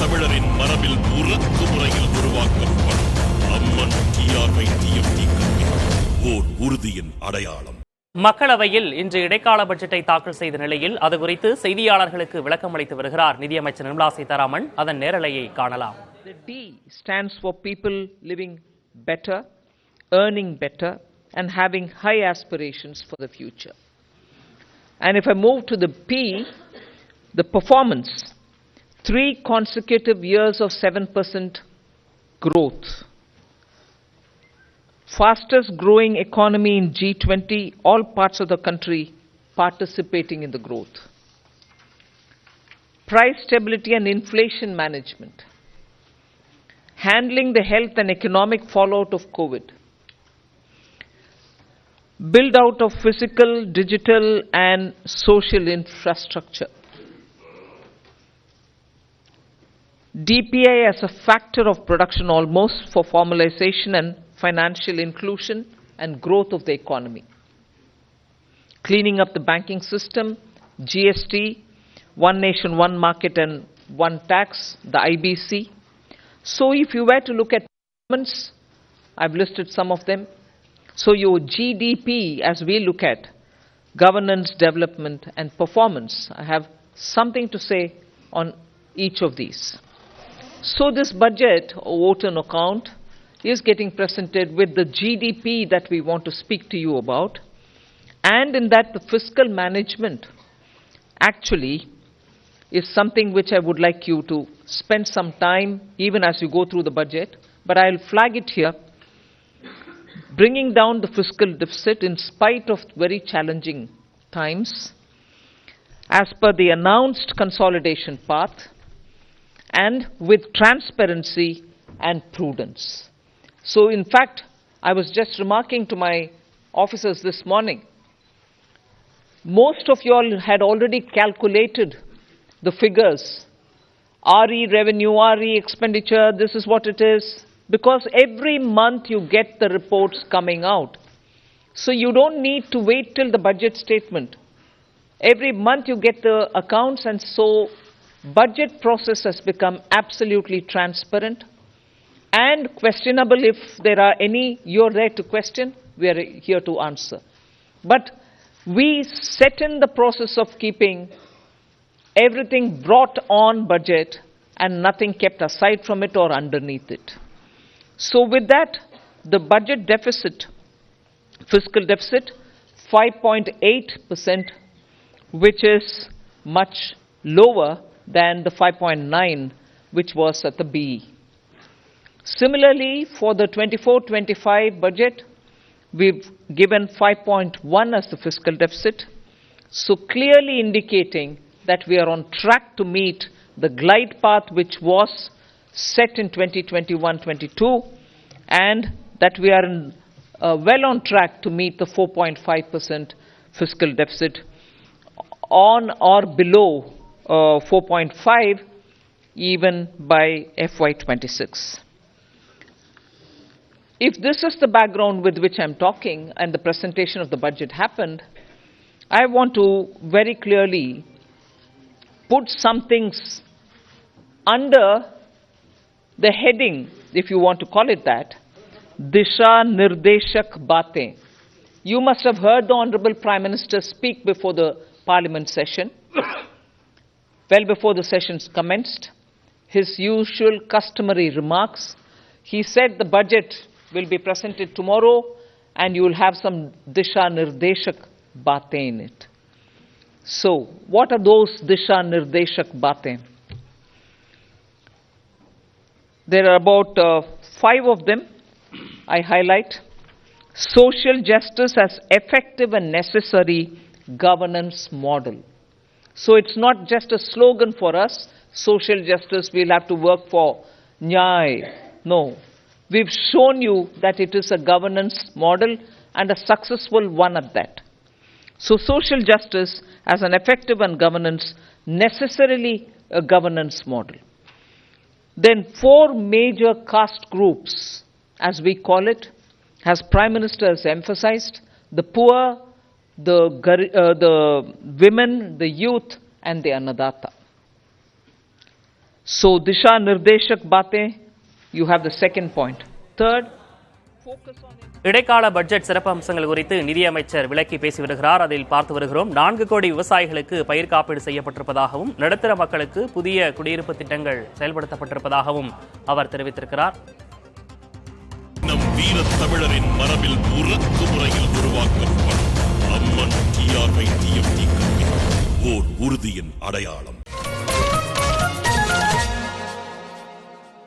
தமிழரின் மரபில் உறக்கு முறையில் உருவாக்கப்படும் அம்மன் TRY-TFT கல்வி ஓர் உறுதியின் அடையாளம். மக்களவையில் இன்று இடைக்கால பட்ஜெட்டை தாக்கல் செய்த நிலையில் அது குறித்து செய்தியாளர்களுக்கு விளக்கம் அளித்து வருகிறார் நிதியமைச்சர் நிர்மலா சீதாராமன். அதன் நேரலையை காணலாம். The D stands for people living better, earning better, and having high aspirations for the future. And if I move to the P, the performance, 3 consecutive years of 7% growth. Fastest growing economy in G20, all parts of the country participating in the growth. Price stability and inflation management. Handling the health and economic fallout of COVID. Build out of physical, digital and social infrastructure. DPI as a factor of production almost for formalization and financial inclusion and growth of the economy. Cleaning up the banking system, GST, one nation, one market and one tax, the IBC. So if you were to look at governments, I've listed some of them. So your GDP, as we look at governance, development and performance, I have something to say on each of these. So this budget, or vote on account, is getting presented with the GDP that we want to speak to you about, and in that the fiscal management actually is something which I would like you to spend some time even as you go through the budget, but I'll flag it here. Bringing down the fiscal deficit in spite of very challenging times as per the announced consolidation path and with transparency and prudence. So in fact, I was just remarking to my officers this morning, most of you all had already calculated the figures, RE revenue, RE expenditure, this is what it is, because every month you get the reports coming out. So you don't need to wait till the budget statement. Every month you get the accounts, and so budget process has become absolutely transparent and questionable. If there are any, you're there to question, we are here to answer. But we set in the process of keeping everything brought on budget and nothing kept aside from it or underneath it. So with that, the budget deficit, fiscal deficit, 5.8%, which is much lower than the 5.9 which was at the BE. Similarly, for the 24-25 budget, we've given 5.1 as the fiscal deficit, so clearly indicating that we are on track to meet the glide path which was set in 2021-22, and that we are well on track to meet the 4.5% fiscal deficit on or below 4.5 even by FY26. If this is the background with which I'm talking and the presentation of the budget happened, I want to very clearly put some things under the heading, if you want to call it that, Disha Nirdeshak Baatein. You must have heard the Honorable Prime Minister speak before the Parliament session, well before the sessions commenced. His usual customary remarks. He said the budget will be presented tomorrow and you will have some Disha Nirdeshak Baatein in it. So, what are those Disha Nirdeshak Baatein? There are about 5 of them I highlight. Social justice as effective and necessary governance model. So it's not just a slogan for us, social justice, we'll have to work for Nyay. No. We've shown you that it is a governance model and a successful one at that. So social justice as an effective and governance, necessarily a governance model. Then 4 major caste groups, as we call it, as Prime Minister has emphasized, the poor, the women, the youth and the Annadatta. So Disha Nirdeshak Batein, you have the second point. Third, focus on இடைக்கால budget சிறப்பு அம்சங்கள் குறித்து நிதியமைச்சர் விளக்கி பேசி வருகிறார். அதில் பார்த்து வருகிறோம். 4 கோடி விவசாயிகளுக்கு பயிர் காப்பீடு செய்யப்பட்டிருப்பதாகவும் நடுத்தர மக்களுக்கு புதிய குடியிருப்பு திட்டங்கள் செயல்படுத்தப்பட்டிருப்பதாகவும் அவர் தெரிவித்திருக்கிறார். நம் வீர தமிழரின் மரபில் உறக்கு முறையில் உருவாக்கப்படும் அம்மன் TRY TFT கம்பெனி ஓர் உறுதியின் அடையாளம்.